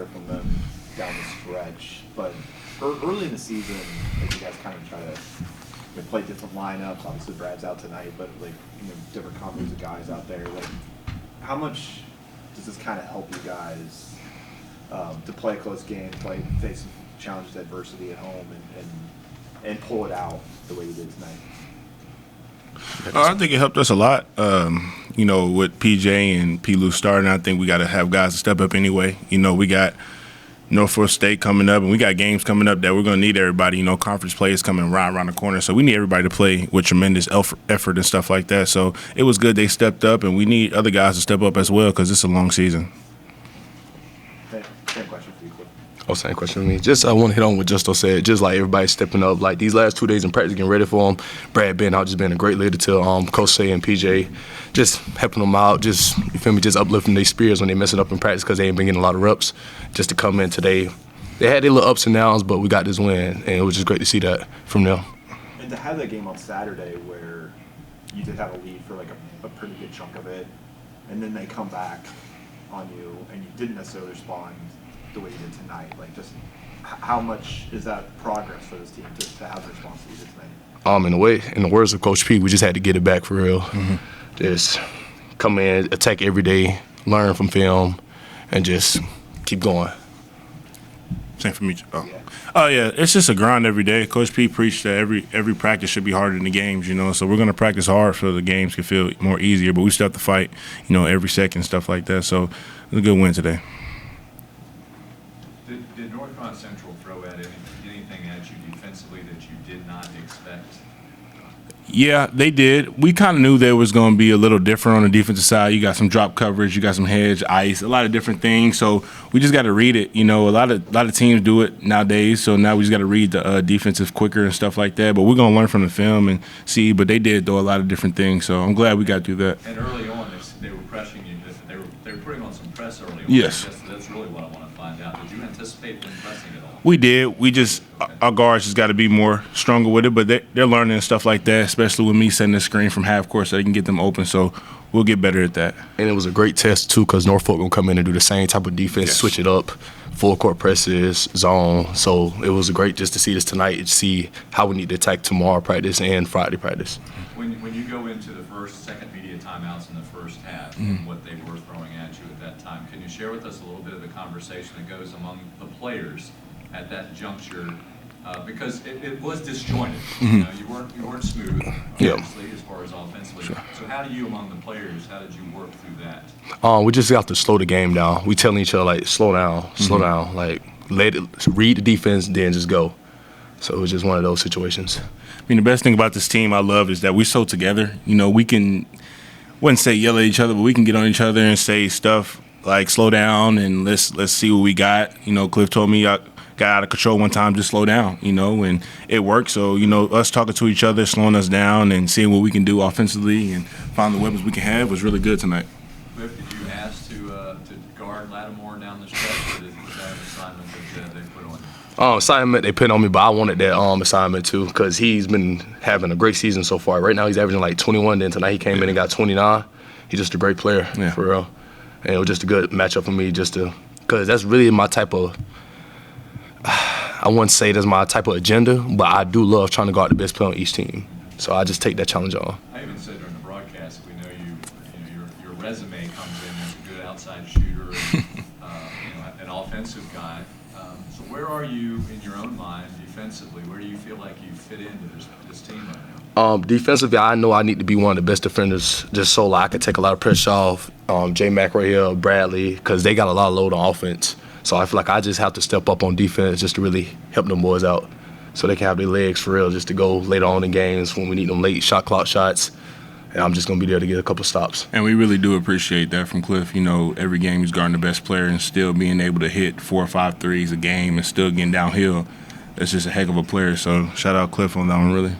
there from them down the stretch. But early in the season, like you guys kind of try to play different lineups. Obviously, Brad's out tonight, but different combos of guys out there. Like, how much does this kind of help you guys to play a close game, face some challenges, adversity at home, and pull it out the way you did tonight? I think it helped us a lot. With PJ and P. starting, I think we got to have guys to step up anyway. We got Norfolk State coming up, and we got games coming up that we're going to need everybody. Conference play is coming right around the corner, so we need everybody to play with tremendous effort and stuff like that. So it was good they stepped up, and we need other guys to step up as well because it's a long season. Same question for you, Cliff. Oh, same question for me. Just I want to hit on what Justo said. Just like everybody stepping up, like these last 2 days in practice, getting ready for them. Brad being out, just being a great leader to Coach Say and PJ, just helping them out. Just just uplifting their spirits when they messing up in practice because they ain't been getting a lot of reps. Just to come in today, they had their little ups and downs, but we got this win, and it was just great to see that from them. And to have that game on Saturday where you did have a lead for like a pretty good chunk of it, and then they come back on you, and you didn't necessarily respond the way you did tonight. Like, just how much is that progress for this team to have the response that you did tonight? In the words of Coach P, we just had to get it back for real. Mm-hmm. Just come in, attack every day, learn from film, and just keep going. Same for me. Oh yeah, it's just a grind every day. Coach P preached that every practice should be harder than the games, So we're gonna practice hard so the games can feel more easier. But we still have to fight, every second, stuff like that. So it was a good win today. Did North Carolina Central throw at anything at you defensively that you did not expect? Yeah, they did. We kind of knew there was going to be a little different on the defensive side. You got some drop coverage, you got some hedge, ice, a lot of different things. So we just got to read it. A lot of teams do it nowadays. So now we just got to read the defensive quicker and stuff like that. But we're going to learn from the film and see. But they did do a lot of different things. So I'm glad we got through that. And early on, they were pressuring you. They were putting on some press early on. Yes. That's really what I want to find out. Did you anticipate them pressing at all? We did. We just our guards just got to be more stronger with it, but they're learning and stuff like that, especially with me setting the screen from half court so they can get them open. So we'll get better at that. And it was a great test too because Norfolk gonna come in and do the same type of defense, Yes. switch it up, full court presses, zone. So it was great just to see this tonight and see how we need to attack tomorrow practice and Friday practice. When you go into the second media timeouts in the first half, and what they were throwing at you at that time, can you share with us a little bit of the conversation that goes among the players at that juncture? Because it was disjointed. You weren't smooth, obviously, as far as offensively. Sure. So how do you, among the players, how did you work through that? We just got to slow the game down. We telling each other like, slow down, like read the defense, then just go. So it was just one of those situations. The best thing about this team I love is that we're so together. We can, wouldn't say yell at each other, but we can get on each other and say stuff like slow down and let's see what we got. Cliff told me I got out of control one time, just slow down, and it worked. So, us talking to each other, slowing us down and seeing what we can do offensively and find the weapons we can have was really good tonight. Cliff, did you ask to guard Lattimore down the stretch, or was that an assignment that they put on you? Assignment they put on me, but I wanted that assignment too because he's been having a great season so far. Right now he's averaging like 21. Then tonight he came in and got 29. He's just a great player, for real. And it was just a good matchup for me because that's really my type of I wouldn't say that's my type of agenda, but I do love trying to guard the best player on each team. So I just take that challenge on. I even said during the broadcast, we know your resume comes in as a good outside shooter, and, an offensive guy. So where are you in your own mind defensively? Where do you feel like you fit into this team right now? Defensively, I know I need to be one of the best defenders just so I can take a lot of pressure off J-Mac right here, Bradley, because they got a lot of load on offense. So I feel like I just have to step up on defense just to really help them boys out so they can have their legs for real just to go later on in games when we need them late shot clock shots. And I'm just going to be there to get a couple stops. And we really do appreciate that from Cliff. Every game he's guarding the best player and still being able to hit 4 or 5 threes a game and still getting downhill. That's just a heck of a player. So shout out Cliff on that one, really.